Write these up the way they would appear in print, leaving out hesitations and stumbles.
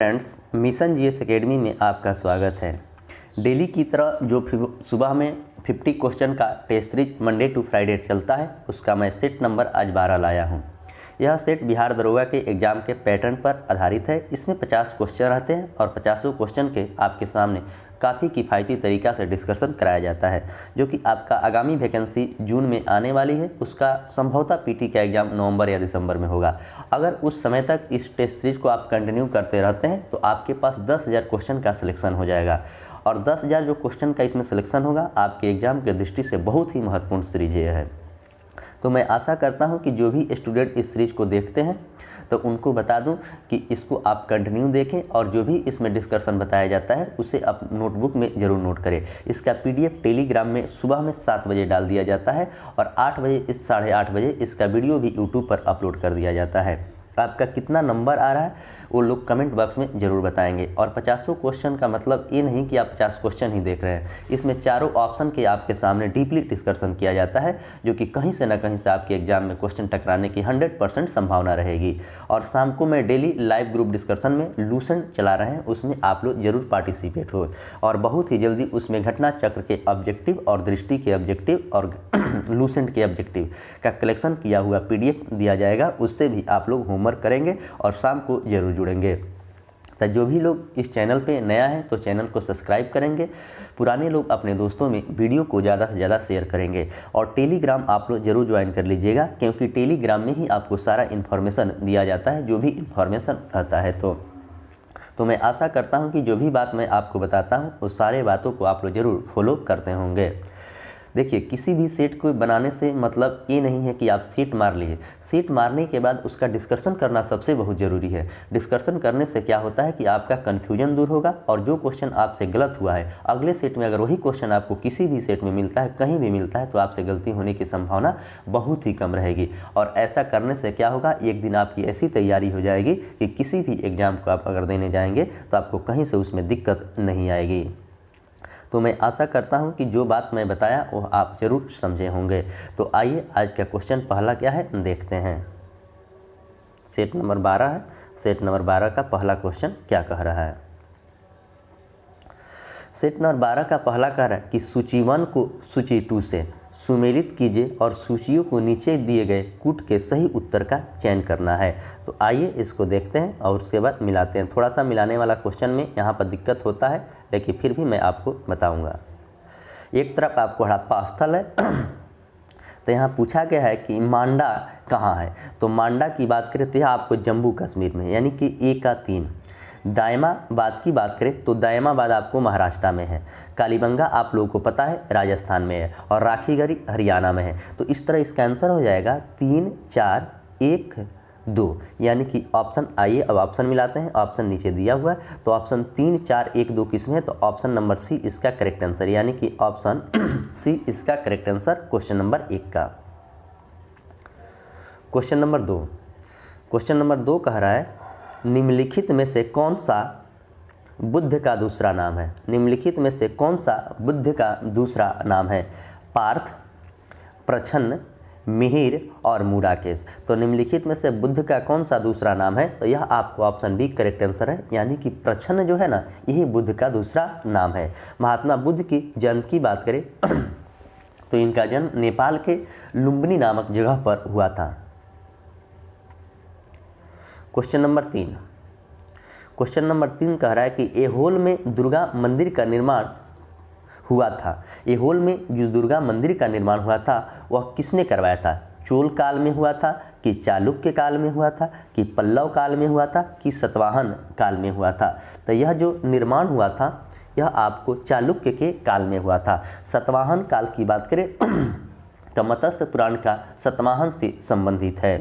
Friends, mission GS academy में आपका स्वागत है। डेली की तरह जो सुबह में 50 क्वेश्चन का test series Monday to Friday चलता है, उसका मैं सेट नंबर आज 12 लाया हूं। यह सेट बिहार दरोगा के एग्ज़ाम के पैटर्न पर आधारित है। इसमें 50 क्वेश्चन रहते हैं और 50 क्वेश्चन के आपके सामने काफ़ी किफ़ायती तरीक़ा से डिस्कशन कराया जाता है, जो कि आपका आगामी वैकेंसी जून में आने वाली है, उसका संभवतः पीटी का एग्ज़ाम नवंबर या दिसंबर में होगा। अगर उस समय तक इस टेस्ट सीरीज को आप कंटिन्यू करते रहते हैं तो आपके पास 10,000 क्वेश्चन का सिलेक्शन हो जाएगा और 10,000 जो क्वेश्चन का इसमें सिलेक्शन होगा आपके एग्ज़ाम की दृष्टि से बहुत ही महत्वपूर्ण सीरीज ये है। तो मैं आशा करता हूं कि जो भी स्टूडेंट इस सीरीज को देखते हैं तो उनको बता दूं कि इसको आप कंटिन्यू देखें और जो भी इसमें डिस्कशन बताया जाता है उसे आप नोटबुक में ज़रूर नोट करें। इसका पीडीएफ टेलीग्राम में सुबह में 7 बजे डाल दिया जाता है और 8 बजे 8:30 बजे इसका वीडियो भी यूट्यूब पर अपलोड कर दिया जाता है। आपका कितना नंबर आ रहा है वो लोग कमेंट बॉक्स में ज़रूर बताएंगे। और 50 क्वेश्चन का मतलब ये नहीं कि आप 50 क्वेश्चन ही देख रहे हैं, इसमें चारों ऑप्शन के आपके सामने डीपली डिस्कशन किया जाता है, जो कि कहीं से ना कहीं से आपके एग्जाम में क्वेश्चन टकराने की 100% संभावना रहेगी। और शाम को मैं डेली लाइव ग्रुप डिस्कशन में लूसेंट चला रहे हैं, उसमें आप लोग ज़रूर पार्टिसिपेट हो और बहुत ही जल्दी उसमें घटना चक्र के ऑब्जेक्टिव और दृष्टि के ऑब्जेक्टिव और लूसेंट के ऑब्जेक्टिव का कलेक्शन किया हुआ पीडीएफ दिया जाएगा। उससे भी आप लोग होमवर्क करेंगे और शाम को ज़रूर जुड़ेंगे। तो जो भी लोग इस चैनल पे नया है तो चैनल को सब्सक्राइब करेंगे, पुराने लोग अपने दोस्तों में वीडियो को ज़्यादा से ज़्यादा शेयर करेंगे और टेलीग्राम आप लोग ज़रूर ज्वाइन कर लीजिएगा, क्योंकि टेलीग्राम में ही आपको सारा इन्फॉर्मेशन दिया जाता है, जो भी इन्फॉर्मेशन रहता है। तो मैं आशा करता हूँ कि जो भी बात मैं आपको बताता हूँ उस सारे बातों को आप लोग ज़रूर फॉलो करते होंगे। देखिए, किसी भी सेट को बनाने से मतलब ये नहीं है कि आप सीट मार लिए। सीट मारने के बाद उसका डिस्कशन करना सबसे बहुत ज़रूरी है। डिस्कशन करने से क्या होता है कि आपका कन्फ्यूजन दूर होगा और जो क्वेश्चन आपसे गलत हुआ है अगले सेट में अगर वही क्वेश्चन आपको किसी भी सेट में मिलता है, कहीं भी मिलता है, तो आपसे गलती होने की संभावना बहुत ही कम रहेगी। और ऐसा करने से क्या होगा, एक दिन आपकी ऐसी तैयारी हो जाएगी कि किसी भी एग्ज़ाम को आप अगर देने जाएंगे तो आपको कहीं से उसमें दिक्कत नहीं आएगी। तो मैं आशा करता हूं कि जो बात मैं बताया वो आप ज़रूर समझे होंगे। तो आइए आज का क्वेश्चन पहला क्या है देखते हैं। सेट नंबर 12 है। सेट नंबर 12 का पहला क्वेश्चन क्या कह रहा है। सेट नंबर 12 का पहला कह रहा है कि सूची 1 को सूची 2 से सुमेलित कीजिए और सूचियों को नीचे दिए गए कूट के सही उत्तर का चयन करना है। तो आइए इसको देखते हैं और उसके बाद मिलाते हैं। थोड़ा सा मिलाने वाला क्वेश्चन में यहाँ पर दिक्कत होता है, लेकिन फिर भी मैं आपको बताऊँगा। एक तरफ आपको हड़प्पा स्थल है तो यहाँ पूछा गया है कि मांडा कहाँ है। तो मांडा की बात करें तो यह आपको जम्मू कश्मीर में, यानी कि ए का 3। दायमाबाद की बात करें तो दायमाबाद आपको महाराष्ट्र में है। कालीबंगा आप लोगों को पता है राजस्थान में है और राखीगढ़ी हरियाणा में है। तो इस तरह इसका आंसर हो जाएगा 3, 4, 1, 2, यानी कि ऑप्शन। आइए अब ऑप्शन मिलाते हैं। ऑप्शन नीचे दिया हुआ है तो ऑप्शन 3, 4, 1, 2 किसमें है, तो ऑप्शन नंबर सी इसका करेक्ट आंसर, यानी कि ऑप्शन सी इसका करेक्ट आंसर क्वेश्चन नंबर 1 का। Question number 2। क्वेश्चन नंबर 2 कह रहा है निम्नलिखित में से कौन सा बुद्ध का दूसरा नाम है। निम्नलिखित में से कौन सा बुद्ध का दूसरा नाम है। पार्थ, प्रछन्न, मिहिर और मूडाकेश। तो निम्नलिखित में से बुद्ध का कौन सा दूसरा नाम है, तो यह आपको ऑप्शन बी करेक्ट आंसर है, यानी कि प्रछन्न जो है ना, यही बुद्ध का दूसरा नाम है। महात्मा बुद्ध की जन्म की बात करें तो इनका जन्म नेपाल के लुम्बिनी नामक जगह पर हुआ था। Question number 3। क्वेश्चन नंबर 3 कह रहा है कि ऐहोल में दुर्गा मंदिर का निर्माण हुआ था। ऐहोल में जो दुर्गा मंदिर का निर्माण हुआ था वह किसने करवाया था। चोल काल में हुआ था कि चालुक्य काल में हुआ था कि पल्लव काल में हुआ था कि सातवाहन काल में हुआ था। तो यह जो निर्माण हुआ था यह आपको चालुक्य के काल में हुआ था। सातवाहन काल की बात करें तो मत्स्य पुराण का सातवाहन से संबंधित है।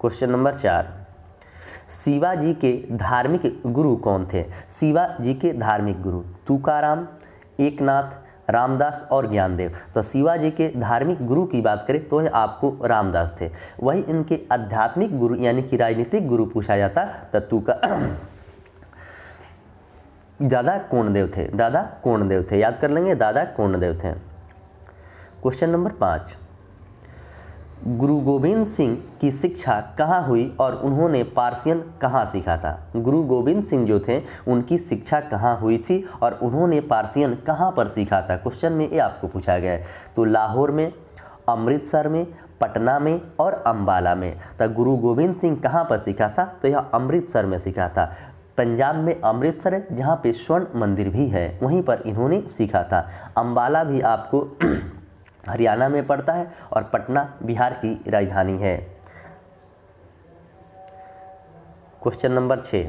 Question number 4। शिवाजी के धार्मिक गुरु कौन थे। शिवाजी के धार्मिक गुरु तुकाराम, एकनाथ, रामदास और ज्ञानदेव। तो शिवाजी के धार्मिक गुरु की बात करें तो यह आपको रामदास थे। वही इनके आध्यात्मिक गुरु यानी कि राजनीतिक गुरु पूछा जाता तो दादा कोंडदेव थे। दादा कोंडदेव थे, याद कर लेंगे, दादा कोंडदेव थे। Question number 5। गुरु गोविंद सिंह की शिक्षा कहाँ हुई और उन्होंने पारसियन कहाँ सीखा था? गुरु गोविंद सिंह जो थे उनकी शिक्षा कहाँ हुई थी और उन्होंने पारसियन कहाँ पर सीखा था? क्वेश्चन में ये आपको पूछा गया है। तो लाहौर में, अमृतसर में, पटना में और अम्बाला में। तो गुरु गोविंद सिंह कहाँ पर सीखा था? तो यह अमृतसर में सीखा था। पंजाब में अमृतसर है जहाँ पे स्वर्ण मंदिर भी है, वहीं पर इन्होंने सीखा था। अम्बाला भी आपको हरियाणा में पड़ता है और पटना बिहार की राजधानी है। Question number 6।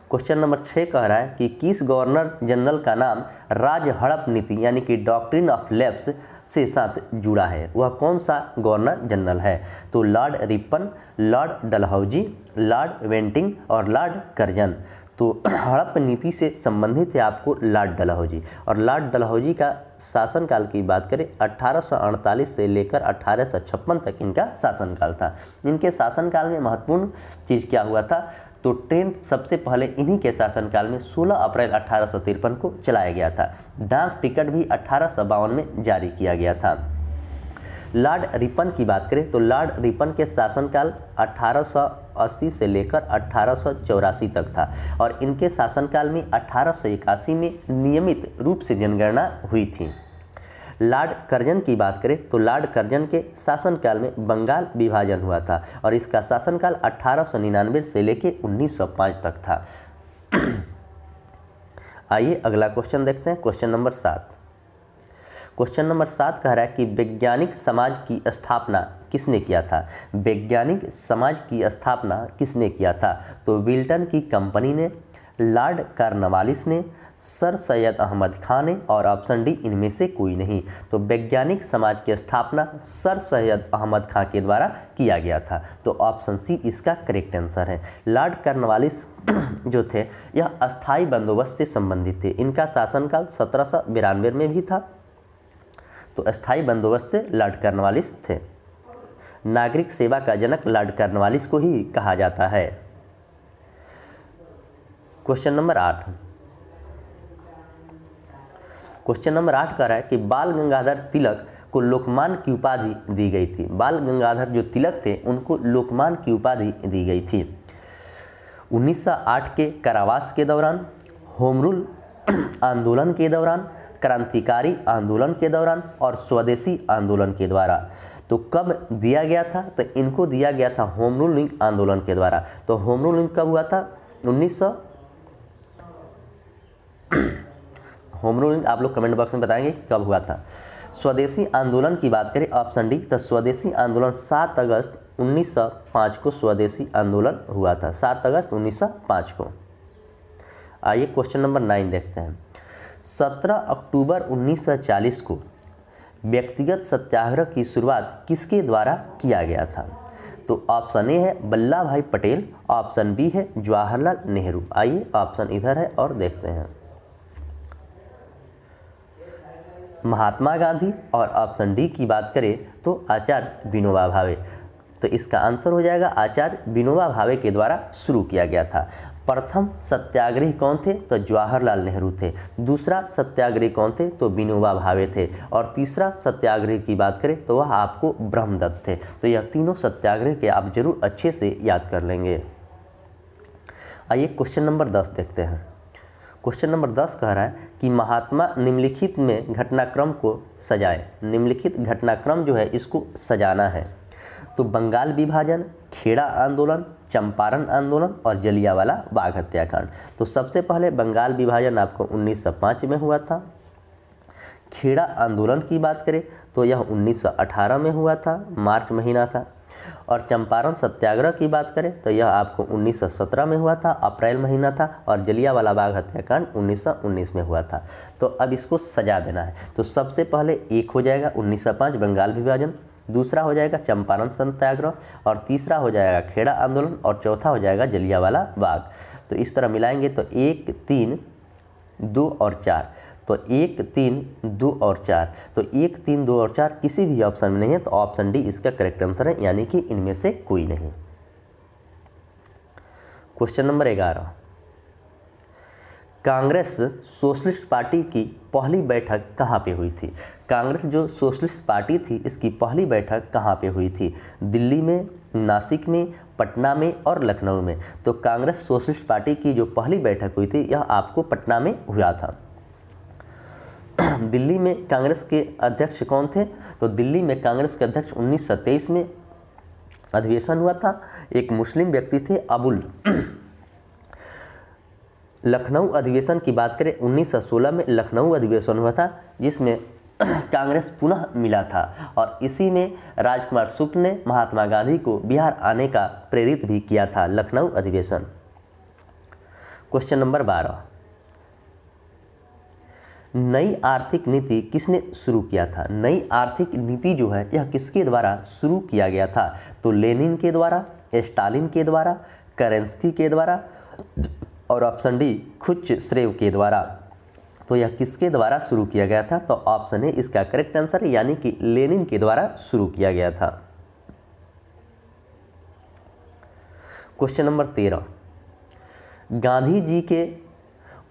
क्वेश्चन नंबर 6 कह रहा है कि किस गवर्नर जनरल का नाम राज हड़प नीति यानी कि डॉक्ट्रिन ऑफ लैप्स से साथ जुड़ा है? वह कौन सा गवर्नर जनरल है? तो lord Ripon, lord Dalhousie, lord Bentinck और लॉर्ड कर्जन। तो हड़प नीति से संबंधित है आपको लॉर्ड डलहौजी। और लॉर्ड डलहौजी का शासनकाल की बात करें 1848 से लेकर 1856 तक इनका शासनकाल था। इनके शासनकाल में महत्वपूर्ण चीज़ क्या हुआ था? तो ट्रेन सबसे पहले इन्हीं के शासनकाल में 16 अप्रैल 1853 को चलाया गया था। डाक टिकट भी 1852 में जारी किया गया था। लॉर्ड रिपन की बात करें तो लॉर्ड रिपन के शासनकाल 1880 से लेकर 1884 तक था और इनके शासनकाल में 1881 में नियमित रूप से जनगणना हुई थी। लॉर्ड कर्जन की बात करें तो लॉर्ड कर्जन के शासनकाल में बंगाल विभाजन हुआ था और इसका शासनकाल 1899 से लेकर 1905 तक था। आइए अगला क्वेश्चन देखते हैं। Question number 7। क्वेश्चन नंबर 7 कह रहा है कि वैज्ञानिक समाज की स्थापना किसने किया था? वैज्ञानिक समाज की स्थापना किसने किया था? तो विल्टन की कंपनी ने, लॉर्ड कॉर्नवालिस ने, सर सैयद अहमद खान ने और ऑप्शन डी इनमें से कोई नहीं। तो वैज्ञानिक समाज की स्थापना सर सैयद अहमद खान के द्वारा किया गया था। तो ऑप्शन सी इसका करेक्ट आंसर है। लॉर्ड कॉर्नवालिस जो थे यह अस्थाई बंदोबस्त से संबंधित थे। इनका शासनकाल 1792 में भी था। तो अस्थाई बंदोबस्त से लॉर्ड कॉर्नवालिस थे। नागरिक सेवा का जनक लॉर्ड कॉर्नवालिस को ही कहा जाता है। Question number 8। क्वेश्चन नंबर 8 कह रहा है कि बाल गंगाधर तिलक को लोकमान्य की उपाधि दी गई थी। बाल गंगाधर जो तिलक थे उनको लोकमान्य की उपाधि दी गई थी 1908 के कारावास के दौरान, होम रूल आंदोलन के दौरान, क्रांतिकारी आंदोलन के दौरान और स्वदेशी आंदोलन के द्वारा। तो कब दिया गया था? तो इनको दिया गया था होम रूलिंग आंदोलन के द्वारा। तो होम रूलिंग कब हुआ था? होम रूलिंग आप लोग कमेंट बॉक्स में बताएंगे कब हुआ था। स्वदेशी आंदोलन की बात करें ऑप्शन डी, तो स्वदेशी आंदोलन 7 अगस्त 1905 को स्वदेशी आंदोलन हुआ था। 7 अगस्त 1905 को। आइए क्वेश्चन नंबर 9 देखते हैं। 17 अक्टूबर 1940 को व्यक्तिगत सत्याग्रह की शुरुआत किसके द्वारा किया गया था? तो ऑप्शन ए है वल्लभ भाई पटेल, ऑप्शन बी है जवाहरलाल नेहरू। आइए ऑप्शन इधर है और देखते हैं। महात्मा गांधी और ऑप्शन डी की बात करें तो आचार्य विनोबा भावे। तो इसका आंसर हो जाएगा आचार्य विनोबा भावे के द्वारा शुरू किया गया था। प्रथम सत्याग्रही कौन थे? तो जवाहरलाल नेहरू थे। दूसरा सत्याग्रही कौन थे? तो विनोबा भावे थे। और तीसरा सत्याग्रही की बात करें तो वह आपको ब्रह्मदत्त थे। तो यह तीनों सत्याग्रह के आप जरूर अच्छे से याद कर लेंगे। आइए क्वेश्चन नंबर 10 देखते हैं। क्वेश्चन नंबर 10 कह रहा है कि महात्मा निम्नलिखित में घटनाक्रम को सजाएं। निम्नलिखित घटनाक्रम जो है इसको सजाना है। तो बंगाल विभाजन, खेड़ा आंदोलन, चंपारण आंदोलन और जलियांवाला बाग हत्याकांड। तो सबसे पहले बंगाल विभाजन आपको 1905 में हुआ था। खेड़ा आंदोलन की बात करें तो यह 1918 में हुआ था, मार्च महीना था। और चंपारण सत्याग्रह की बात करें तो यह आपको 1917 में हुआ था, अप्रैल महीना था। और जलियांवाला बाग हत्याकांड 1919 में हुआ था। तो अब इसको सजा देना है। तो सबसे पहले एक हो जाएगा 1905 बंगाल विभाजन, दूसरा हो जाएगा चंपारण सत्याग्रह और तीसरा हो जाएगा खेड़ा आंदोलन और चौथा हो जाएगा जलियांवाला बाग। तो इस तरह मिलाएंगे तो 1, 3, 2 और 4। तो 1, 3, 2 और 4। तो 1, 3, 2 और 4 किसी भी ऑप्शन में नहीं है। तो ऑप्शन डी इसका करेक्ट आंसर है, यानी कि इनमें से कोई नहीं। Question number 11। Congress socialist party की पहली बैठक कहाँ पे हुई थी? कांग्रेस जो सोशलिस्ट पार्टी थी इसकी पहली बैठक कहाँ पे हुई थी? दिल्ली में, नासिक में, पटना में और लखनऊ में। तो कांग्रेस सोशलिस्ट पार्टी की जो पहली बैठक हुई थी यह आपको पटना में हुआ था। दिल्ली में कांग्रेस के अध्यक्ष कौन थे? तो दिल्ली में कांग्रेस के अध्यक्ष 1923 में अधिवेशन हुआ था, एक मुस्लिम व्यक्ति थे अबुल। लखनऊ अधिवेशन की बात करें 1916 में लखनऊ अधिवेशन हुआ था जिसमें कांग्रेस पुनः मिला था और इसी में राजकुमार शुक्ल ने महात्मा गांधी को बिहार आने का प्रेरित भी किया था। लखनऊ अधिवेशन। क्वेश्चन नंबर 12, नई आर्थिक नीति किसने शुरू किया था? नई आर्थिक नीति जो है यह किसके द्वारा शुरू किया गया था? तो लेनिन के द्वारा, स्टालिन के द्वारा, करेंस्की के द्वारा और ऑप्शन डी खुच्चेव के द्वारा। तो यह किसके द्वारा शुरू किया गया था? तो ऑप्शन ए इसका करेक्ट आंसर है, यानी कि लेनिन के द्वारा शुरू किया गया था। क्वेश्चन नंबर 13, गांधी जी के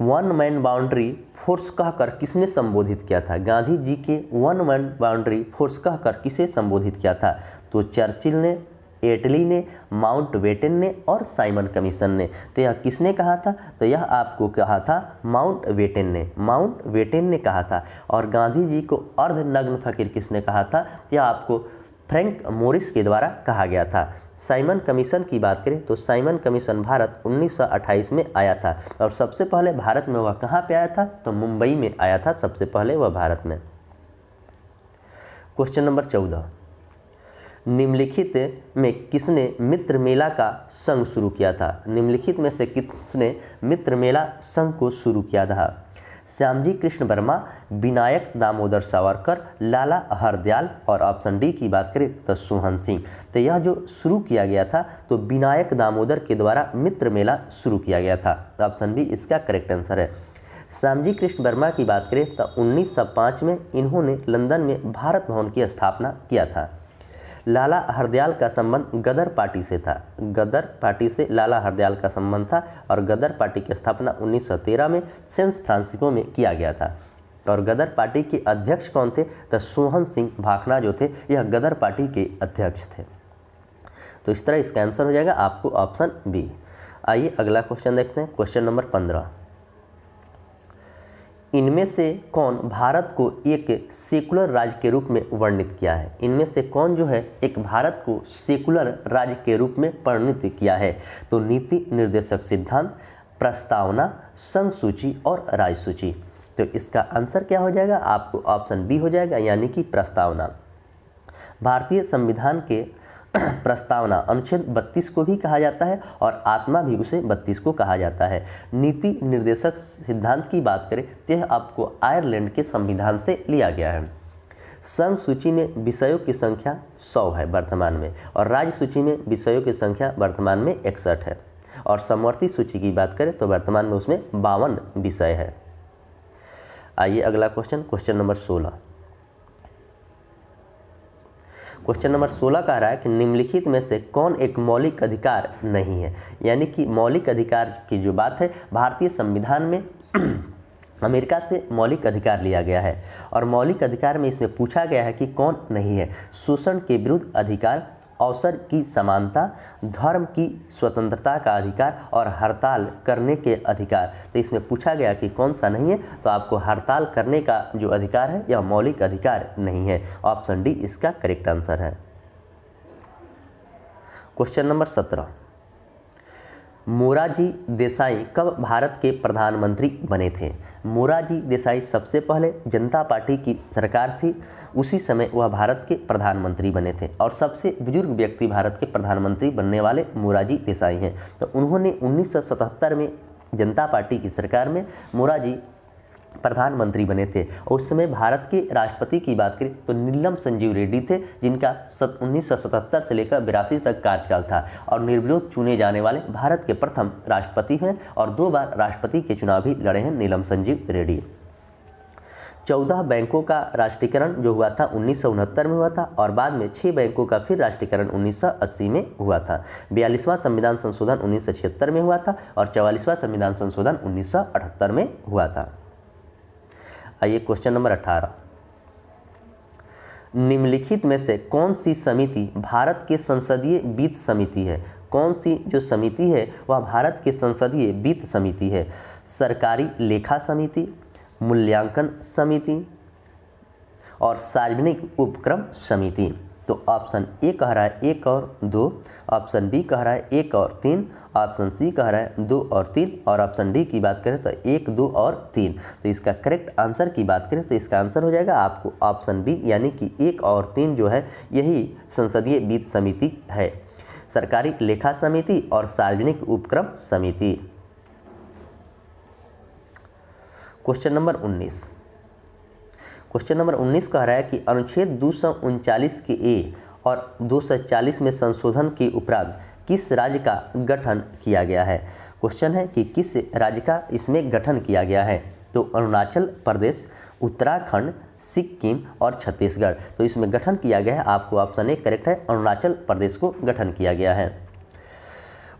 वन मैन बाउंड्री फोर्स कहकर किसने संबोधित किया था? गांधी जी के वन मैन बाउंड्री फोर्स कहकर किसे संबोधित किया था? तो चर्चिल ने, एटली ने, माउंटबेटन ने और साइमन कमीशन ने। तो यह किसने कहा था? तो यह आपको कहा था माउंटबेटन ने। माउंटबेटन ने कहा था। और गांधी जी को अर्धनग्न फकीर किसने कहा था? यह आपको फ्रैंक मोरिस के द्वारा कहा गया था। साइमन कमीशन की बात करें तो साइमन कमीशन भारत 1928 में आया था और सबसे पहले भारत में वह कहाँ पे आया था? तो मुंबई में आया था सबसे पहले वह भारत में। क्वेश्चन नंबर 14, निम्नलिखित में किसने मित्र मेला का संघ शुरू किया था? निम्नलिखित में से किसने मित्र मेला संघ को शुरू किया था? श्यामजी कृष्ण वर्मा, विनायक दामोदर सावरकर, लाला हरदयाल और ऑप्शन डी की बात करें तो सोहन सिंह। तो यह जो शुरू किया गया था तो विनायक दामोदर के द्वारा मित्र मेला शुरू किया गया था। ऑप्शन बी इसका करेक्ट आंसर है। श्यामजी कृष्ण वर्मा की बात करें तो 1905 में इन्होंने लंदन में भारत भवन की स्थापना किया था। लाला हरदयाल का संबंध गदर पार्टी से था। गदर पार्टी से लाला हरदयाल का संबंध था और गदर पार्टी की स्थापना 1913 में सैन फ्रांसिस्को में किया गया था। और गदर पार्टी के अध्यक्ष कौन थे? तो सोहन सिंह भाखना जो थे यह गदर पार्टी के अध्यक्ष थे। तो इस तरह इसका आंसर हो जाएगा आपको ऑप्शन बी। आइए अगला क्वेश्चन देखते हैं। क्वेश्चन नंबर 15, इनमें से कौन भारत को एक सेकुलर राज्य के रूप में वर्णित किया है? इनमें से कौन जो है एक भारत को सेकुलर राज्य के रूप में वर्णित किया है? तो नीति निर्देशक सिद्धांत, प्रस्तावना, संघ सूची और राज्य सूची। तो इसका आंसर क्या हो जाएगा? आपको ऑप्शन बी हो जाएगा, यानी कि प्रस्तावना। भारतीय संविधान के प्रस्तावना अनुच्छेद 32 को भी कहा जाता है और आत्मा भी उसे 32 को कहा जाता है। नीति निर्देशक सिद्धांत की बात करें तो यह आपको आयरलैंड के संविधान से लिया गया है। संघ सूची में विषयों की संख्या 100 है वर्तमान में और राज्य सूची में विषयों की संख्या वर्तमान में 61 है। और समवर्ती सूची की बात करें तो वर्तमान में उसमें 52 विषय है। आइए अगला question, question number 16। Question number 16 कह रहा है कि निम्नलिखित में से कौन एक मौलिक अधिकार नहीं है? यानी कि मौलिक अधिकार की जो बात है भारतीय संविधान में अमेरिका से मौलिक अधिकार लिया गया है और मौलिक अधिकार में इसमें पूछा गया है कि कौन नहीं है? शोषण के विरुद्ध अधिकार, अवसर की समानता, धर्म की स्वतंत्रता का अधिकार और हड़ताल करने के अधिकार। तो इसमें पूछा गया कि कौन सा नहीं है? तो आपको हड़ताल करने का जो अधिकार है यह मौलिक अधिकार नहीं है। ऑप्शन डी इसका करेक्ट आंसर है। क्वेश्चन नंबर 17, मोरारजी देसाई कब भारत के प्रधानमंत्री बने थे? मोरारजी देसाई सबसे पहले जनता पार्टी की सरकार थी, उसी समय वह भारत के प्रधानमंत्री बने थे और सबसे बुजुर्ग व्यक्ति भारत के प्रधानमंत्री बनने वाले मोरारजी देसाई हैं। तो उन्होंने 1977 में जनता पार्टी की सरकार में मोरारजी प्रधानमंत्री बने थे। और उस समय भारत के राष्ट्रपति की बात करें तो नीलम संजीव रेड्डी थे, जिनका 1977 से लेकर 82 तक कार्यकाल था और निर्विरोध चुने जाने वाले भारत के प्रथम राष्ट्रपति हैं और 2 बार राष्ट्रपति के चुनाव भी लड़े हैं नीलम संजीव रेड्डी। 14 बैंकों का राष्ट्रीयकरण जो हुआ था 1969 में हुआ था और बाद में 6 बैंकों का फिर राष्ट्रीयकरण 1980 में हुआ था। 42वां संविधान संशोधन 1976 में हुआ था और 44वां संविधान संशोधन 1978 में हुआ था। आइए क्वेश्चन नंबर 18, निम्नलिखित में से कौन सी समिति भारत के संसदीय वित्त समिति है? कौन सी जो समिति है वह भारत के संसदीय वित्त समिति है? सरकारी लेखा समिति, मूल्यांकन समिति और सार्वजनिक उपक्रम समिति। तो ऑप्शन ए कह रहा है 1 और 2, ऑप्शन बी कह रहा है 1 और 3, ऑप्शन सी कह रहा है 2 और 3 और ऑप्शन डी की बात करें तो 1, 2 और 3। तो इसका करेक्ट आंसर की बात करें तो इसका आंसर हो जाएगा आपको ऑप्शन बी, यानी कि 1 और 3 जो है यही संसदीय वित्त समिति है, सरकारी लेखा समिति और सार्वजनिक उपक्रम समिति। क्वेश्चन नंबर 19, क्वेश्चन नंबर 19 कह रहा है कि अनुच्छेद 239 के ए और 240 में संशोधन के उपरांत किस राज्य का गठन किया गया है? क्वेश्चन है कि किस राज्य का इसमें गठन किया गया है? तो अरुणाचल प्रदेश, उत्तराखंड, सिक्किम और छत्तीसगढ़। तो इसमें गठन किया गया है, आपको ऑप्शन ए करेक्ट है, अरुणाचल प्रदेश को गठन किया गया है।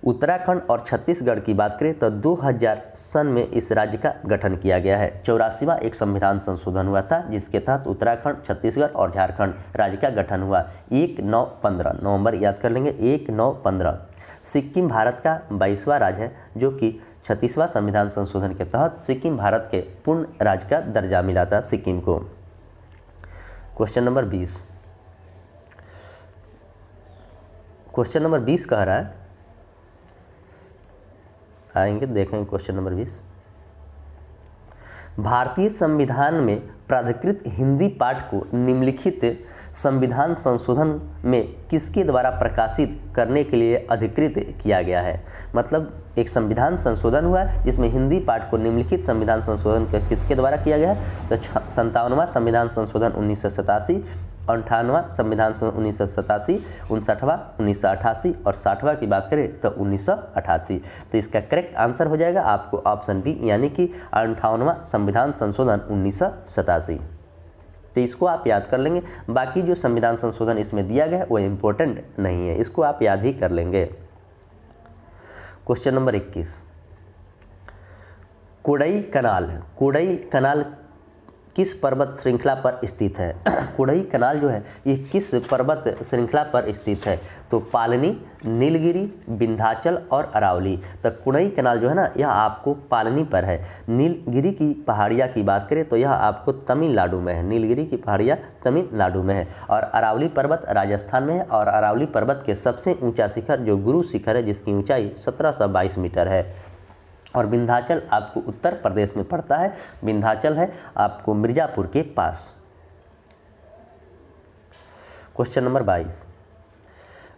उत्तराखंड और छत्तीसगढ़ की बात करें तो 2000 सन में इस राज्य का गठन किया गया है। 84वां एक संविधान संशोधन हुआ था जिसके तहत उत्तराखंड, छत्तीसगढ़ और झारखंड राज्य का गठन हुआ 1915, नवंबर याद कर लेंगे 1915। सिक्किम भारत का 22वां राज्य है जो कि 36वां संविधान संशोधन के तहत सिक्किम भारत के पूर्ण राज्य का दर्जा मिला था सिक्किम को। क्वेश्चन नंबर 20, क्वेश्चन नंबर 20 कह रहा है, आएंगे देखेंगे क्वेश्चन नंबर 20। भारतीय संविधान में प्राधिकृत हिंदी पाठ को निम्नलिखित संविधान संशोधन में किसके द्वारा प्रकाशित करने के लिए अधिकृत किया गया है? मतलब एक संविधान संशोधन हुआ है जिसमें हिंदी पाठ को निम्नलिखित संविधान संशोधन किसके द्वारा किया गया है? तो 57वां संविधान संशोधन 1987, 58वां संविधान 1987, 59वां 1988 और 60वां की बात करें तो 1988। तो इसका करेक्ट आंसर हो जाएगा आपको ऑप्शन बी, यानी कि 58वां संविधान संशोधन 1987। तो इसको आप याद कर लेंगे, बाकी जो संविधान संशोधन इसमें दिया गया है वो इम्पोर्टेंट नहीं है, इसको आप याद ही कर लेंगे। क्वेश्चन नंबर 21, कोडई कनाल किस पर्वत श्रृंखला पर स्थित है? कोडई कनाल जो है ये किस पर्वत श्रृंखला पर स्थित है? तो पालनी, नीलगिरी, विंध्याचल और अरावली। तो कोडई कनाल जो है ना यह आपको पालनी पर है। नीलगिरी की पहाड़ियाँ की बात करें तो यह आपको तमिलनाडु में है, नीलगिरी की पहाड़ियाँ तमिलनाडु में है और अरावली पर्वत राजस्थान में है। और अरावली पर्वत के सबसे ऊंचा शिखर जो गुरु शिखर है जिसकी ऊंचाई 1722 मीटर है। और विंध्याचल आपको उत्तर प्रदेश में पड़ता है, विंध्याचल है आपको मिर्ज़ापुर के पास। क्वेश्चन नंबर 22,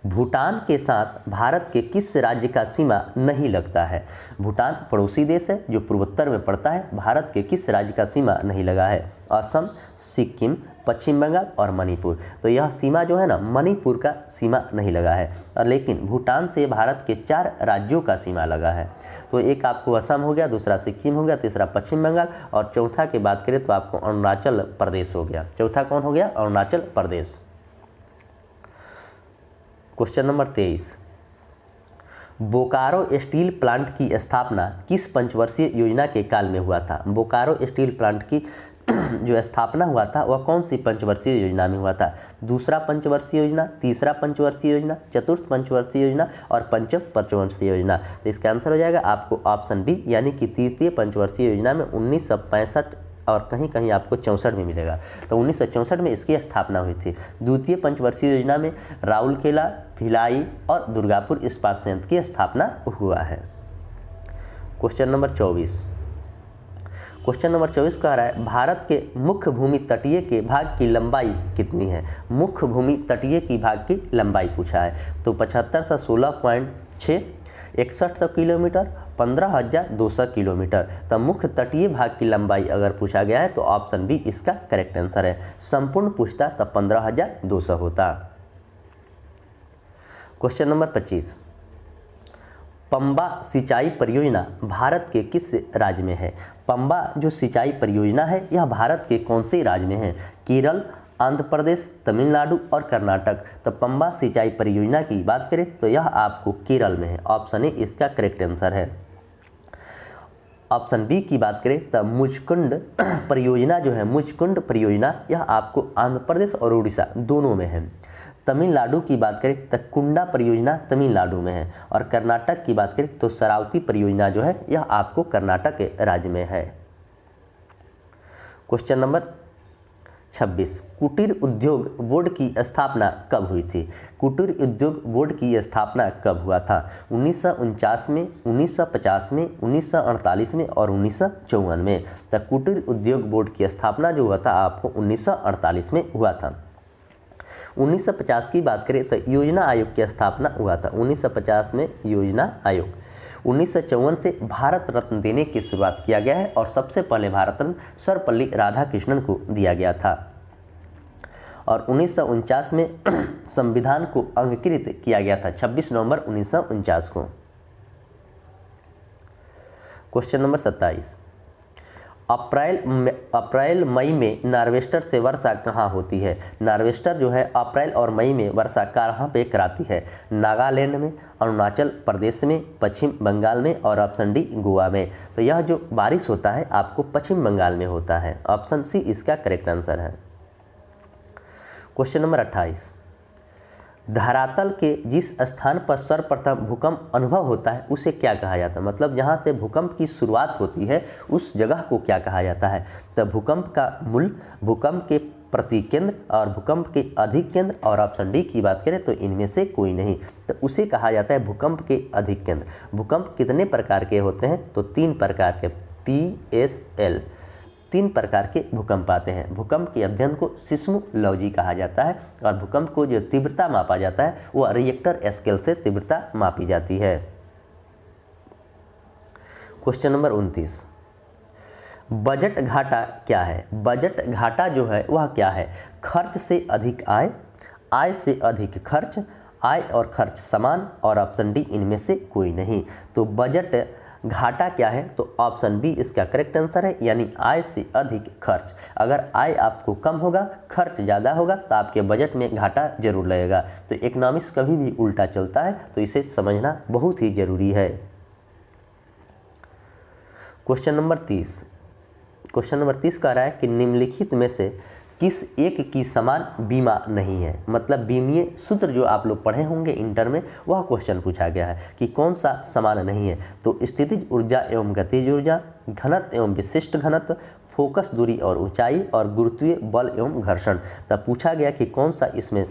भूटान के साथ भारत के किस राज्य का सीमा नहीं लगता है? भूटान पड़ोसी देश है जो पूर्वोत्तर में पड़ता है, भारत के किस राज्य का सीमा नहीं लगा है? असम, सिक्किम, पश्चिम बंगाल और मणिपुर। तो यह सीमा जो है ना मणिपुर का सीमा नहीं लगा है, और लेकिन भूटान से भारत के 4 राज्यों का सीमा लगा है। तो एक आपको असम हो गया, दूसरा सिक्किम हो गया, तीसरा पश्चिम बंगाल और चौथा की बात करें तो आपको अरुणाचल प्रदेश हो गया। चौथा कौन हो गया? Arunachal Pradesh. Question number 23, Bokaro steel plant की स्थापना किस पंचवर्षीय योजना के काल में हुआ था? बोकारो स्टील प्लांट की जो स्थापना हुआ था वह कौन सी पंचवर्षीय योजना में हुआ था? दूसरा पंचवर्षीय योजना, तीसरा पंचवर्षीय योजना, चतुर्थ पंचवर्षीय योजना और पंचम पंचवर्षीय योजना। तो इसका आंसर हो जाएगा आपको ऑप्शन बी, यानी कि तृतीय पंचवर्षीय योजना में 1965 और कहीं कहीं आपको 64 में मिलेगा। तो 1964 में इसकी स्थापना हुई थी। द्वितीय पंचवर्षीय योजना में राउरकेला, भिलाई और दुर्गापुर इस्पात संयंत्र की स्थापना हुआ है। क्वेश्चन नंबर 24, क्वेश्चन नंबर 24 कह रहा है भारत के मुख्य भूमि तटीय के भाग की लंबाई कितनी है? मुख्य भूमि तटीय की भाग की लंबाई पूछा है। तो 75 से 16.6, 6100 किलोमीटर, 15,200 किलोमीटर। तो मुख्य तटीय भाग की लंबाई अगर पूछा गया है तो ऑप्शन बी इसका करेक्ट आंसर है। संपूर्ण पूछता तब 15,200 होता। क्वेश्चन नंबर 25, पंबा सिंचाई परियोजना भारत के किस राज्य में है? पंबा जो सिंचाई परियोजना है यह भारत के कौन से राज्य में है? केरल, आंध्र प्रदेश, तमिलनाडु और कर्नाटक। तो पंबा सिंचाई परियोजना की बात करें तो यह आपको केरल में है। ऑप्शन ए इसका करेक्ट आंसर है। ऑप्शन बी की बात करें तो मुचकुंड परियोजना जो है, मुचकुंड परियोजना यह आपको आंध्र प्रदेश और उड़ीसा दोनों में है। तमिलनाडु की बात करें तो कुंडा परियोजना तमिलनाडु में है, और कर्नाटक की बात करें तो शरावती परियोजना जो है यह आपको कर्नाटक के राज्य में है। क्वेश्चन नंबर 26, कुटीर उद्योग बोर्ड की स्थापना कब हुई थी? कुटीर उद्योग बोर्ड की स्थापना कब हुआ था? 1949 में, 1950 में, 1948 में और 1954 में। तो कुटीर उद्योग बोर्ड की स्थापना जो हुआ था आपको 1948 में हुआ था। 1950 की बात करें तो योजना आयोग की स्थापना हुआ था 1950 में योजना आयोग। 1954 से भारत रत्न देने की शुरुआत किया गया है, और सबसे पहले भारत रत्न सर्वपल्ली राधाकृष्णन को दिया गया था। और 1949 में संविधान को अंगीकृत किया गया था 26 नवंबर 1949 को। क्वेश्चन नंबर 27, अप्रैल मई में नार्वेस्टर से वर्षा कहाँ होती है? नार्वेस्टर जो है अप्रैल और मई में वर्षा कहाँ पे कराती है? नागालैंड में, अरुणाचल प्रदेश में, पश्चिम बंगाल में और ऑप्शन डी गोवा में। तो यह जो बारिश होता है आपको पश्चिम बंगाल में होता है। ऑप्शन सी इसका करेक्ट आंसर है। क्वेश्चन नंबर 28, धरातल के जिस स्थान पर सर्वप्रथम भूकंप अनुभव होता है उसे क्या कहा जाता है? मतलब जहाँ से भूकंप की शुरुआत होती है उस जगह को क्या कहा जाता है? तो भूकंप का मूल, भूकंप के प्रतिकेंद्र और भूकंप के अधिक केंद्र, और ऑप्शन डी की बात करें तो इनमें से कोई नहीं। तो उसे कहा जाता है भूकंप के अधिक केंद्र। भूकंप कितने प्रकार के होते हैं? तो 3 प्रकार के, PSL 3 प्रकार के भूकंप आते हैं। भूकंप के अध्ययन को सिस्मोलॉजी कहा जाता है, और भूकंप को जो तीव्रता मापा जाता है वह रिएक्टर स्केल से तीव्रता मापी जाती है। क्वेश्चन नंबर 29, बजट घाटा क्या है? बजट घाटा जो है वह क्या है? खर्च से अधिक आय, आय से अधिक खर्च, आय और खर्च समान, और ऑप्शन डी इनमें से कोई नहीं। तो बजट घाटा क्या है? तो ऑप्शन बी इसका करेक्ट आंसर है, यानी आय से अधिक खर्च। अगर आय आपको कम होगा, खर्च ज़्यादा होगा तो आपके बजट में घाटा जरूर लगेगा। तो इकोनॉमिक्स कभी भी उल्टा चलता है, तो इसे समझना बहुत ही जरूरी है। क्वेश्चन नंबर 30, क्वेश्चन नंबर 30 कह रहा है कि निम्नलिखित में से किस एक की समान बीमा नहीं है? मतलब बीमीय सूत्र जो आप लोग पढ़े होंगे इंटर में, वह क्वेश्चन पूछा गया है कि कौन सा समान नहीं है। तो स्थितिज ऊर्जा एवं गतिज ऊर्जा, घनत्व एवं विशिष्ट घनत्व, फोकस दूरी और ऊंचाई, और गुरुत्वीय बल एवं घर्षण। तब पूछा गया कि कौन सा इसमें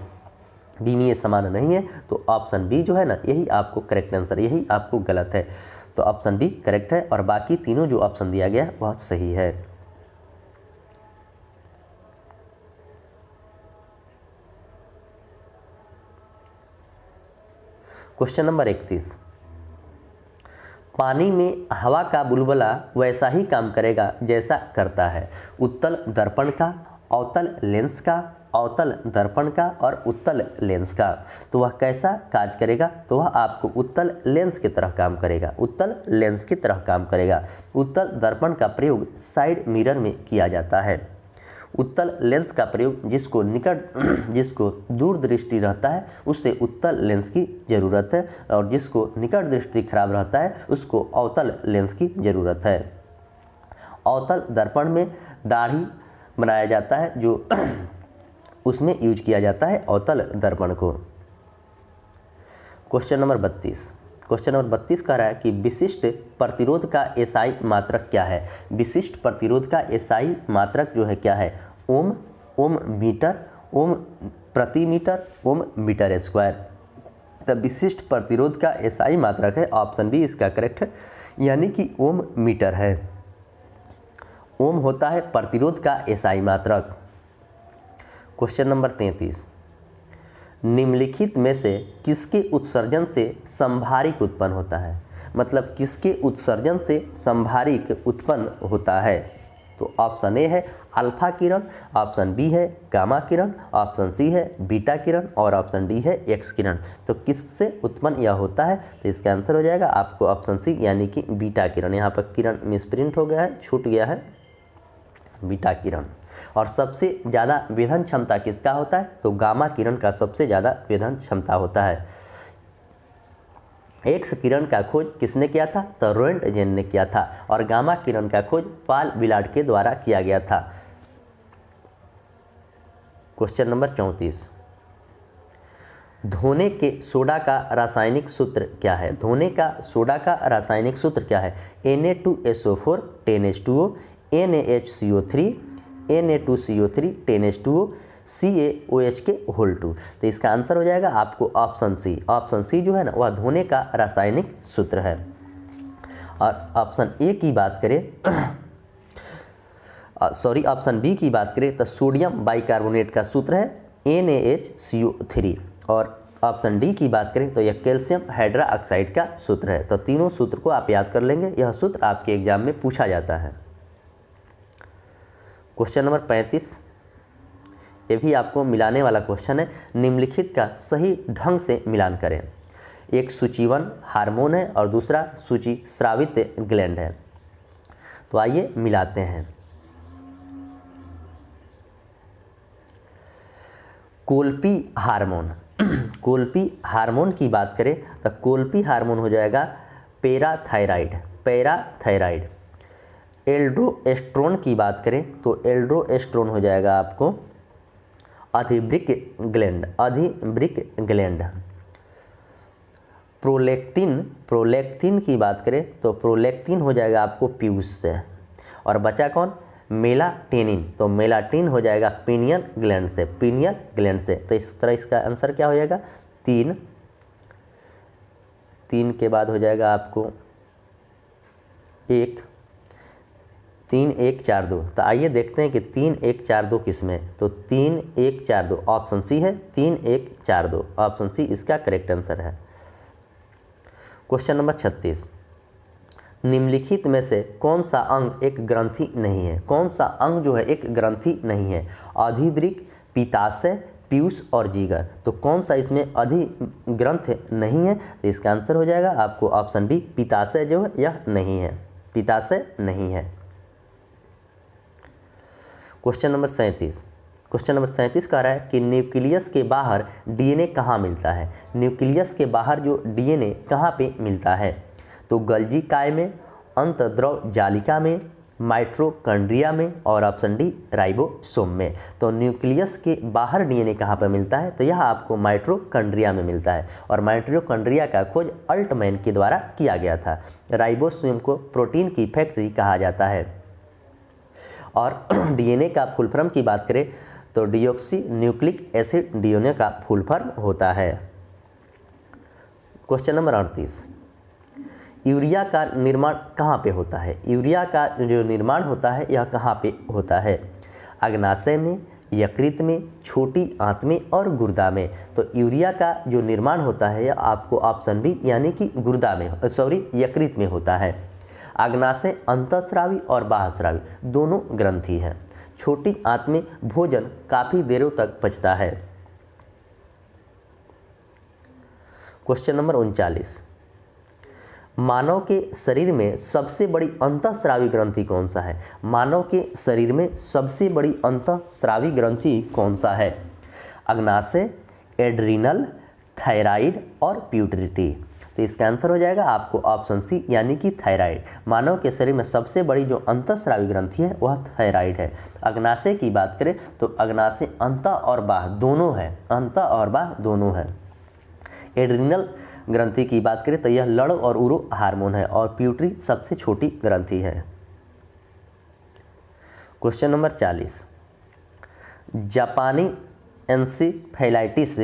बीमीय समान नहीं है। तो ऑप्शन बी जो है ना, यही आपको करेक्ट आंसर, यही आपको गलत है। तो ऑप्शन बी करेक्ट है, और बाकी तीनों जो ऑप्शन दिया गया वह सही है। क्वेश्चन नंबर 31, पानी में हवा का बुलबुला वैसा ही काम करेगा जैसा करता है उत्तल दर्पण का, अवतल लेंस का, अवतल दर्पण का और उत्तल लेंस का। तो वह कैसा कार्य करेगा? तो वह आपको उत्तल लेंस की तरह काम करेगा, उत्तल लेंस की तरह काम करेगा। उत्तल दर्पण का प्रयोग साइड मिरर में किया जाता है। उत्तल लेंस का प्रयोग जिसको दूर दृष्टि रहता है उससे उत्तल लेंस की ज़रूरत है, और जिसको निकट दृष्टि खराब रहता है उसको अवतल लेंस की ज़रूरत है। अवतल दर्पण में दाढ़ी बनाया जाता है, जो उसमें यूज किया जाता है अवतल दर्पण को। क्वेश्चन नंबर 32, क्वेश्चन नंबर 32 कह रहा है कि विशिष्ट प्रतिरोध का एसआई मात्रक क्या है? विशिष्ट प्रतिरोध का एसआई मात्रक जो है क्या है? ओम, ओम मीटर, ओम प्रति मीटर, ओम मीटर स्क्वायर। तो विशिष्ट प्रतिरोध का एसआई मात्रक है, ऑप्शन बी इसका करेक्ट है, यानी कि ओम मीटर है। ओम होता है प्रतिरोध का एसआई मात्रक। क्वेश्चन नंबर 33, निम्नलिखित में से किसके उत्सर्जन से संभारिक उत्पन्न होता है? मतलब किसके उत्सर्जन से संभारिक उत्पन्न होता है? तो ऑप्शन ए है अल्फा किरण, ऑप्शन बी है गामा किरण, ऑप्शन सी है बीटा किरण और ऑप्शन डी है एक्स किरण। तो किससे उत्पन्न यह होता है? तो इसका आंसर हो जाएगा आपको ऑप्शन सी यानी कि बीटा किरण। यहाँ पर किरण मिसप्रिंट हो गया है, छूट गया है, बीटा किरण। और सबसे ज़्यादा वेधन क्षमता किसका होता है? तो गामा किरण का सबसे ज़्यादा वेधन क्षमता होता है। एक्स किरण का खोज किसने किया था? तो रोएंटजेन ने किया था। और गामा किरण का खोज पाल विलार्ड के द्वारा किया गया था। क्वेश्चन नंबर 34, धोने के सोडा का रासायनिक सूत्र क्या है? धोने का सोडा का रासायनिक सूत्र क्या है? Na2SO4 10H2O, NaHCO3 Na2CO3 10H2O, CaOH के होल 2। तो इसका आंसर हो जाएगा आपको ऑप्शन सी। ऑप्शन सी जो है ना वह धोने का रासायनिक सूत्र है। और ऑप्शन ए की बात करें ऑप्शन बी की बात करें तो सोडियम बाइकार्बोनेट का सूत्र है NaHCO3। और ऑप्शन डी की बात करें तो यह कैल्शियम हाइड्रोक्साइड का सूत्र है। तो तीनों सूत्र को आप याद कर लेंगे, यह सूत्र आपके एग्जाम में पूछा जाता है। क्वेश्चन नंबर 35, ये भी आपको मिलाने वाला क्वेश्चन है। निम्नलिखित का सही ढंग से मिलान करें। एक सूचीवन हार्मोन है और दूसरा सूची स्रावित ग्लैंड है। तो आइए मिलाते हैं। कोल्पी हार्मोन कोल्पी हार्मोन की बात करें तो कोल्पी हार्मोन हो जाएगा पैराथायराइड। एल्ड्रोएस्ट्रोन की बात करें तो एल्ड्रोएस्ट्रोन हो जाएगा आपको अधिवृक्क ग्लैंड। प्रोलैक्टिन की बात करें तो प्रोलैक्टिन हो जाएगा आपको पीयूष से। और बचा कौन? मेलाटोनिन। तो मेलाटोनिन हो जाएगा पीनियल ग्लैंड से। तो इस तरह इसका आंसर क्या हो जाएगा? 3 के बाद हो जाएगा आपको 1 3 1 4 2। तो आइए देखते हैं कि 3 1 4 2 किस में। तो 3 1 4 2 ऑप्शन सी है। 3 1 4 2 ऑप्शन सी इसका करेक्ट आंसर है। क्वेश्चन नंबर 36, निम्नलिखित में से कौन सा अंग एक ग्रंथि नहीं है? कौन सा अंग जो है एक ग्रंथि नहीं है? अधिवृक्क, पित्ताशय, पीयूष और जिगर। तो कौन सा इसमें अधिग्रंथ नहीं है? तो इसका आंसर हो जाएगा आपको ऑप्शन बी, पित्ताशय जो है यह नहीं है, पित्ताशय नहीं है। क्वेश्चन नंबर 37 कह रहा है कि न्यूक्लियस के बाहर डीएनए कहाँ मिलता है? न्यूक्लियस के बाहर जो डीएनए कहाँ पे मिलता है? तो गल्जी काय में, अंतर्द्रव जालिका में, माइटोकॉन्ड्रिया में और ऑप्शन डी राइबोसोम में। तो न्यूक्लियस के बाहर डीएनए कहाँ पर मिलता है? तो यह आपको माइटोकॉन्ड्रिया में मिलता है। और माइटोकॉन्ड्रिया का खोज अल्टमैन के द्वारा किया गया था। राइबोसोम को प्रोटीन की फैक्ट्री कहा जाता है। और डीएनए का फुल फॉर्म की बात करें तो डिऑक्सी न्यूक्लिक एसिड डीएनए का फुल फॉर्म होता है। क्वेश्चन नंबर 38, यूरिया का निर्माण कहाँ पे होता है? यूरिया का जो निर्माण होता है यह कहाँ पे होता है? अग्नाशय में, यकृत में, छोटी आंत में और गुर्दा में। तो यूरिया का जो निर्माण होता है यह आपको ऑप्शन बी यानी कि यकृत में होता है। अग्नाशय अंतःस्रावी और बाह्यस्रावी दोनों ग्रंथि हैं। छोटी आंत में भोजन काफ़ी देरों तक पचता है। क्वेश्चन नंबर 39, मानव के शरीर में सबसे बड़ी अंतःस्रावी ग्रंथि कौन सा है? मानव के शरीर में सबसे बड़ी अंतःस्रावी ग्रंथि कौन सा है? अग्नाशय, एड्रिनल, थायराइड और प्यूटरिटी। तो इसका आंसर हो जाएगा आपको ऑप्शन सी यानी कि थायराइड। मानव के शरीर में सबसे बड़ी जो अंतःस्रावी ग्रंथि है वह थायराइड है। अग्नाशय की बात करें तो अग्नाशय अंत और बाह्य दोनों है। एड्रिनल ग्रंथि की बात करें तो यह लड़ और उरो हार्मोन है। और प्यूटरी सबसे छोटी ग्रंथि है। क्वेश्चन नंबर 40, जापानी एन्सेफेलाइटिस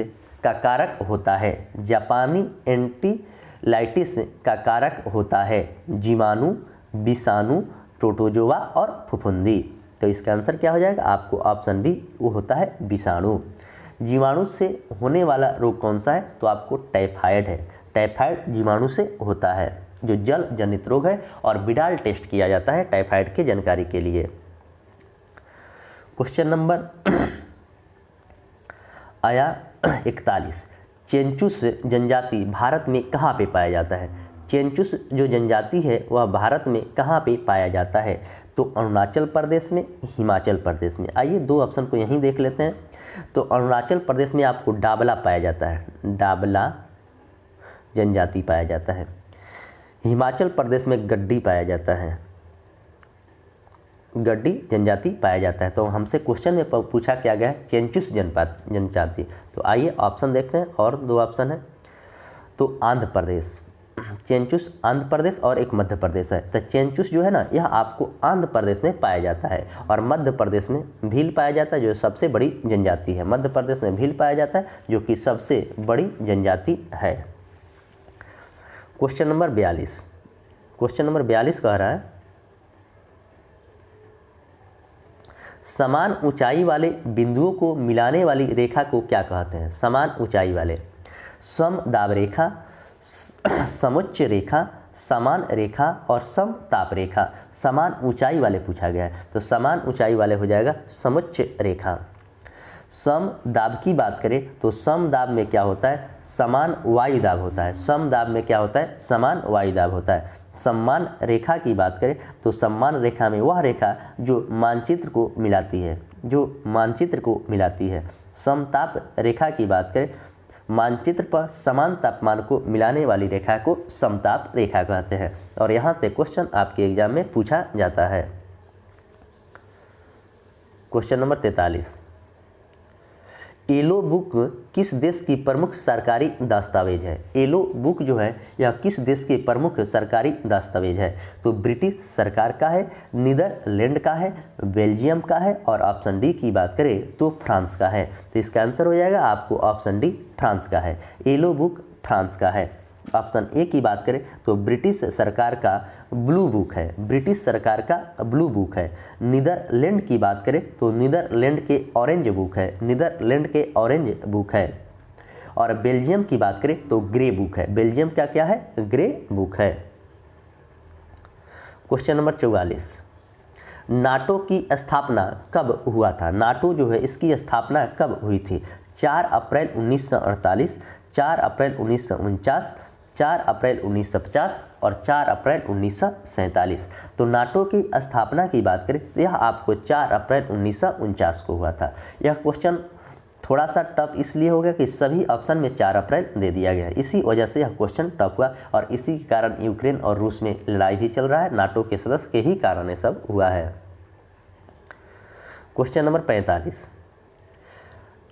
का कारक होता है? जापानी एंटीलाइटिस का कारक होता है जीवाणु, विषाणु, प्रोटोजोआ और फफूंदी। तो इसका आंसर क्या हो जाएगा आपको ऑप्शन बी, वो होता है विषाणु। जीवाणु से होने वाला रोग कौन सा है? तो आपको टाइफाइड है। टाइफाइड जीवाणु से होता है जो जल जनित रोग है। और विडाल टेस्ट किया जाता है टाइफाइड के जानकारी के लिए। क्वेश्चन नंबर आया 41। चेंचुस जनजाति भारत में कहाँ पे पाया जाता है? चेंचुस जो जनजाति है वह भारत में कहाँ पे पाया जाता है? तो अरुणाचल प्रदेश में, हिमाचल प्रदेश में। आइए दो ऑप्शन को यहीं देख लेते हैं। तो अरुणाचल प्रदेश में आपको डाबला पाया जाता है, डाबला जनजाति पाया जाता है। हिमाचल प्रदेश में गड्डी पाया जाता है, गड्डी जनजाति पाया जाता है। तो हमसे क्वेश्चन में पूछा क्या गया है? चेंचुस जनजाति। तो आइए ऑप्शन देखते हैं, और दो ऑप्शन है। तो आंध्र प्रदेश, चेंचुस आंध्र प्रदेश और एक मध्य प्रदेश है। तो चेंचुस जो है ना, यह आपको आंध्र प्रदेश में पाया जाता है, और मध्य प्रदेश में भील पाया जाता है जो सबसे बड़ी जनजाति है। मध्य प्रदेश में भील पाया जाता है जो कि सबसे बड़ी जनजाति है। Question number 42। क्वेश्चन नंबर 42 कह रहा है समान ऊंचाई वाले बिंदुओं को मिलाने वाली रेखा को क्या कहते हैं? समान ऊंचाई वाले, समदाब रेखा, समुच्च रेखा, समान रेखा और समताप रेखा। समान ऊंचाई वाले पूछा गया है, तो समान ऊंचाई वाले हो जाएगा समुच्च रेखा। समदाब की बात करें तो समदाब में क्या होता है? समान वायुदाब होता है। समदाब में क्या होता है? समान वायुदाब होता है। सम्मान रेखा की बात करें तो सम्मान रेखा में वह रेखा जो मानचित्र को मिलाती है, जो मानचित्र को मिलाती है। समताप रेखा की बात करें, मानचित्र पर समान तापमान को मिलाने वाली रेखा को समताप रेखा कहते हैं। और यहाँ से क्वेश्चन आपके एग्जाम में पूछा जाता है। Question number 43। येलो बुक किस देश की प्रमुख सरकारी दस्तावेज है? येलो बुक जो है यह किस देश के प्रमुख सरकारी दस्तावेज है? तो ब्रिटिश सरकार का है, नीदरलैंड का है, बेल्जियम का है, और ऑप्शन डी की बात करें तो फ्रांस का है। तो इसका आंसर हो जाएगा आपको ऑप्शन डी, फ्रांस का है। येलो बुक फ्रांस का है। ऑप्शन ए की बात करें तो ब्रिटिश सरकार का ब्लू बुक है, ब्रिटिश सरकार का ब्लू बुक है। नीदरलैंड की बात करें तो नीदरलैंड के ऑरेंज बुक है, नीदरलैंड के ऑरेंज बुक है। और बेल्जियम की बात करें तो ग्रे बुक है, बेल्जियम का क्या है? ग्रे बुक है। Question number 44। नाटो की स्थापना कब हुआ था? नाटो जो है इसकी स्थापना कब हुई थी? 4 अप्रैल 1948, 4 अप्रैल 1949, 4 अप्रैल 1950 और 4 अप्रैल 1947। तो नाटो की स्थापना की बात करें तो यह आपको 4 अप्रैल 1949 को हुआ था। यह क्वेश्चन थोड़ा सा टफ इसलिए हो गया कि सभी ऑप्शन में 4 अप्रैल दे दिया गया है, इसी वजह से यह क्वेश्चन टफ हुआ। और इसी के कारण यूक्रेन और रूस में लड़ाई भी चल रहा है, नाटो के सदस्य के ही कारण ये सब हुआ है। Question number 45।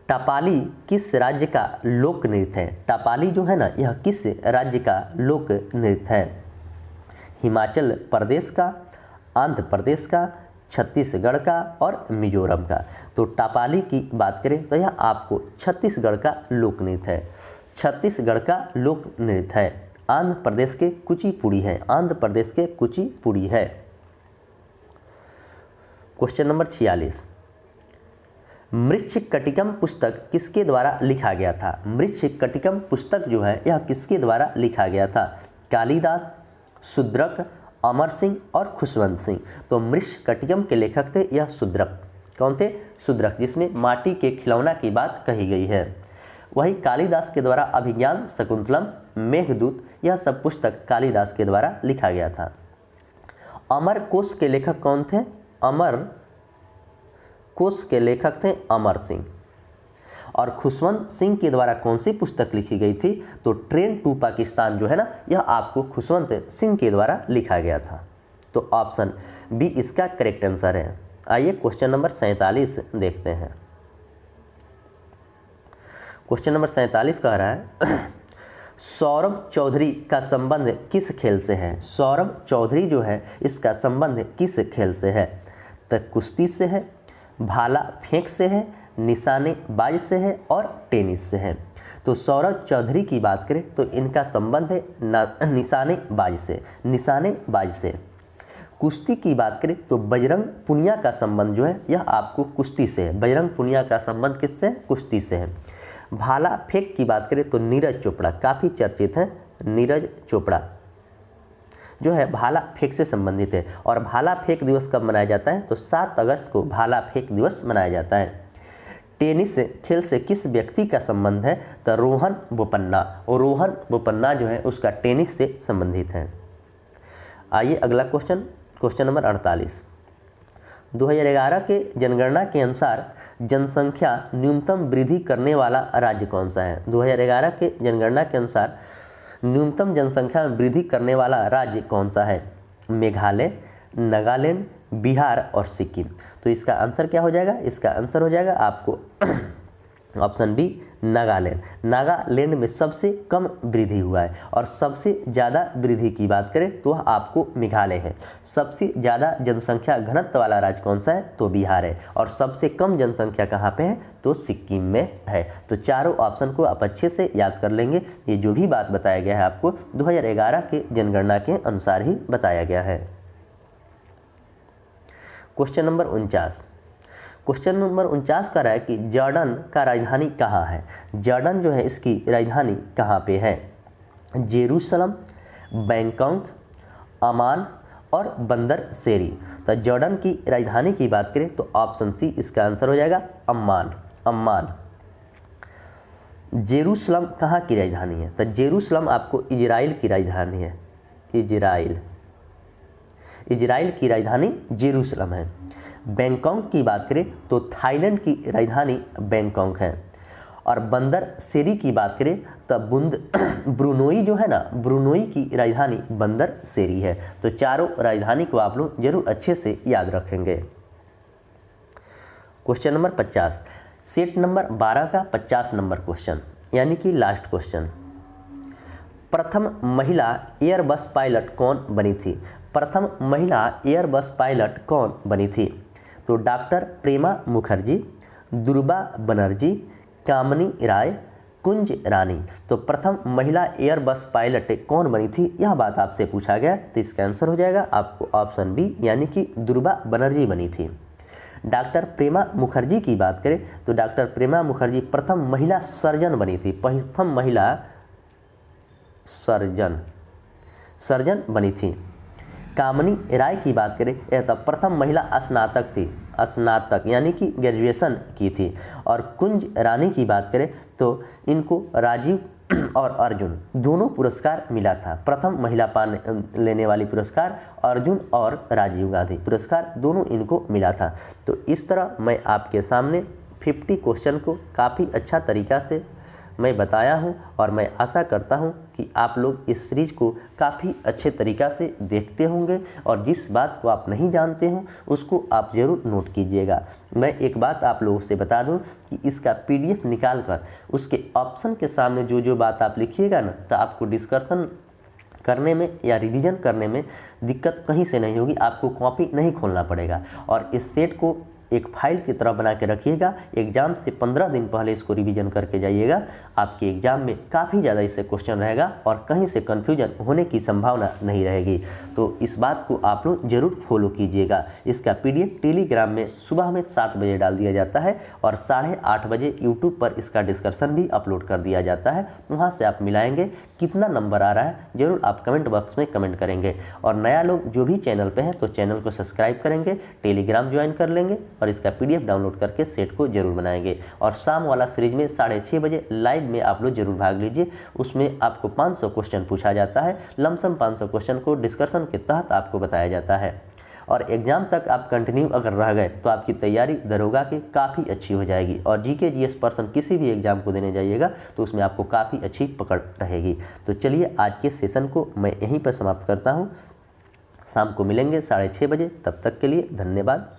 टापाली किस राज्य का लोक नृत्य है? टापाली जो है ना यह किस राज्य का लोक नृत्य है? हिमाचल प्रदेश का, आंध्र प्रदेश का, छत्तीसगढ़ का और मिजोरम का। तो टापाली की बात करें तो यह आपको छत्तीसगढ़ का लोक नृत्य है, छत्तीसगढ़ का लोक नृत्य है। आंध्र प्रदेश के कुचिपुड़ी है, आंध्र प्रदेश के कुचिपुड़ी है। Question number 46। मृच्छकटिकम पुस्तक किसके द्वारा लिखा गया था? मृच्छकटिकम पुस्तक जो है यह किसके द्वारा लिखा गया था? कालिदास, शूद्रक, अमर सिंह और खुशवंत सिंह। तो मृच्छकटिकम के लेखक थे यह शूद्रक। कौन थे? शूद्रक, जिसमें माटी के खिलौना की बात कही गई है। वही कालिदास के द्वारा अभिज्ञान शकुंतलम, मेघदूत, यह सब पुस्तक कालिदास के द्वारा लिखा गया था। अमर कोश के लेखक कौन थे? अमर कोश के लेखक थे अमर सिंह। और खुशवंत सिंह के द्वारा कौन सी पुस्तक लिखी गई थी? तो ट्रेन टू पाकिस्तान जो है ना यह आपको खुशवंत सिंह के द्वारा लिखा गया था। तो ऑप्शन बी इसका करेक्ट आंसर है। आइए क्वेश्चन नंबर 47 देखते हैं। क्वेश्चन नंबर 47 कह रहा है सौरभ चौधरी का संबंध किस खेल से है? सौरभ चौधरी जो है इसका संबंध किस खेल से है? तो कुश्ती से है, भाला फेंक से है, निशानेबाज से है और टेनिस से है। तो सौरभ चौधरी की बात करें तो इनका संबंध है निशानेबाज से, निशानेबाज से। कुश्ती की बात करें तो बजरंग पुनिया का संबंध जो है यह आपको कुश्ती से है, बजरंग पुनिया का संबंध किससे है? कुश्ती से है। भाला फेंक की बात करें तो नीरज चोपड़ा, काफ़ी चर्चित हैं नीरज चोपड़ा, जो है भाला फेंक से संबंधित है। और भाला फेंक दिवस कब मनाया जाता है? तो 7 अगस्त को भाला फेंक दिवस मनाया जाता है। टेनिस खेल से किस व्यक्ति का संबंध है? तो रोहन बोपन्ना। और रोहन बोपन्ना जो है उसका टेनिस से संबंधित है। आइए अगला क्वेश्चन, क्वेश्चन नंबर 48। 2011 के जनगणना के अनुसार जनसंख्या न्यूनतम वृद्धि करने वाला राज्य कौन सा है? 2011 के जनगणना के अनुसार न्यूनतम जनसंख्या में वृद्धि करने वाला राज्य कौन सा है? मेघालय, नागालैंड, बिहार और सिक्किम। तो इसका आंसर क्या हो जाएगा? इसका आंसर हो जाएगा आपको ऑप्शन बी नागालैंड। नागालैंड में सबसे कम वृद्धि हुआ है। और सबसे ज़्यादा वृद्धि की बात करें तो आपको मेघालय है। सबसे ज़्यादा जनसंख्या घनत्व वाला राज्य कौन सा है? तो बिहार है। और सबसे कम जनसंख्या कहाँ पे है? तो सिक्किम में है। तो चारों ऑप्शन को आप अच्छे से याद कर लेंगे। ये जो भी बात बताया गया है आपको 2011 के जनगणना के अनुसार ही बताया गया है। Question number 49। क्वेश्चन नंबर 49 कह रहा है कि जॉर्डन का राजधानी कहाँ है? जॉर्डन जो है इसकी राजधानी कहाँ पे है? जेरूसलम, बैंकॉक, अमान और बंदर शेरी। तो जॉर्डन की राजधानी की बात करें तो ऑप्शन सी इसका आंसर हो जाएगा अम्मान। अम्मान। जेरूसलम कहाँ की राजधानी है? तो जेरूसलम आपको इजराइल की राजधानी है। इजराइल की राजधानी जेरूसलम है। बैंकॉक की बात करें तो थाईलैंड की राजधानी बैंकॉक है। और बंदर शेरी की बात करें तो ब्रुनोई जो है ना, ब्रुनोई की राजधानी बंदर शेरी है। तो चारों राजधानी को आप लोग जरूर अच्छे से याद रखेंगे। क्वेश्चन नंबर 50, सेट नंबर 12 का 50 नंबर क्वेश्चन, यानी कि लास्ट क्वेश्चन। प्रथम महिला एयरबस पायलट कौन बनी थी? प्रथम महिला एयरबस पायलट कौन बनी थी? तो डॉक्टर प्रेमा मुखर्जी, दुर्गा बनर्जी, कामनी राय, कुंज रानी। तो प्रथम महिला एयरबस पायलट कौन बनी थी, यह बात आपसे पूछा गया। तो इसका आंसर हो जाएगा आपको ऑप्शन बी, यानी कि दुर्गा बनर्जी बनी थी। डॉक्टर प्रेमा मुखर्जी की बात करें तो डॉक्टर प्रेमा मुखर्जी प्रथम महिला सर्जन बनी थी। प्रथम महिला सर्जन बनी थी। कामनी राय की बात करें यह तब प्रथम महिला स्नातक थी, स्नातक यानी कि ग्रेजुएशन की थी। और कुंज रानी की बात करें तो इनको राजीव और अर्जुन दोनों पुरस्कार मिला था। प्रथम महिला पाने लेने वाली पुरस्कार अर्जुन और राजीव गांधी पुरस्कार दोनों इनको मिला था। तो इस तरह मैं आपके सामने 50 क्वेश्चन को काफ़ी अच्छा तरीका से मैं बताया हूं। और मैं आशा करता हूं कि आप लोग इस सीरीज को काफ़ी अच्छे तरीक़ा से देखते होंगे। और जिस बात को आप नहीं जानते हो उसको आप ज़रूर नोट कीजिएगा। मैं एक बात आप लोगों से बता दूं कि इसका PDF निकाल कर उसके ऑप्शन के सामने जो जो बात आप लिखिएगा ना, तो आपको डिस्कशन करने में या रिवीजन करने में दिक्कत कहीं से नहीं होगी। आपको कॉपी नहीं खोलना पड़ेगा। और इस सेट को एक फाइल की तरह बना के रखिएगा। एग्ज़ाम से 15 दिन पहले इसको रिवीजन करके जाइएगा। आपके एग्ज़ाम में काफ़ी ज़्यादा इससे क्वेश्चन रहेगा और कहीं से कन्फ्यूजन होने की संभावना नहीं रहेगी। तो इस बात को आप लोग ज़रूर फॉलो कीजिएगा। इसका PDF टेलीग्राम में सुबह में 7 बजे डाल दिया जाता है और 8:30 बजे यूट्यूब पर इसका डिस्कशन भी अपलोड कर दिया जाता है। वहाँ से आप मिलाएंगे कितना नंबर आ रहा है, ज़रूर आप कमेंट बॉक्स में कमेंट करेंगे। और नया लोग जो भी चैनल पे हैं तो चैनल को सब्सक्राइब करेंगे, टेलीग्राम ज्वाइन कर लेंगे और इसका PDF डाउनलोड करके सेट को जरूर बनाएंगे। और शाम वाला सीरीज में 6:30 बजे लाइव में आप लोग जरूर भाग लीजिए। उसमें आपको 500 क्वेश्चन पूछा जाता है। लमसम 500 क्वेश्चन को डिस्कशन के तहत आपको बताया जाता है। और एग्ज़ाम तक आप कंटिन्यू अगर रह गए तो आपकी तैयारी दरोगा की काफ़ी अच्छी हो जाएगी। और GK GS पर्सन किसी भी एग्ज़ाम को देने जाइएगा तो उसमें आपको काफ़ी अच्छी पकड़ रहेगी। तो चलिए आज के सेशन को मैं यहीं पर समाप्त करता हूँ। शाम को मिलेंगे 6:30 बजे। तब तक के लिए धन्यवाद।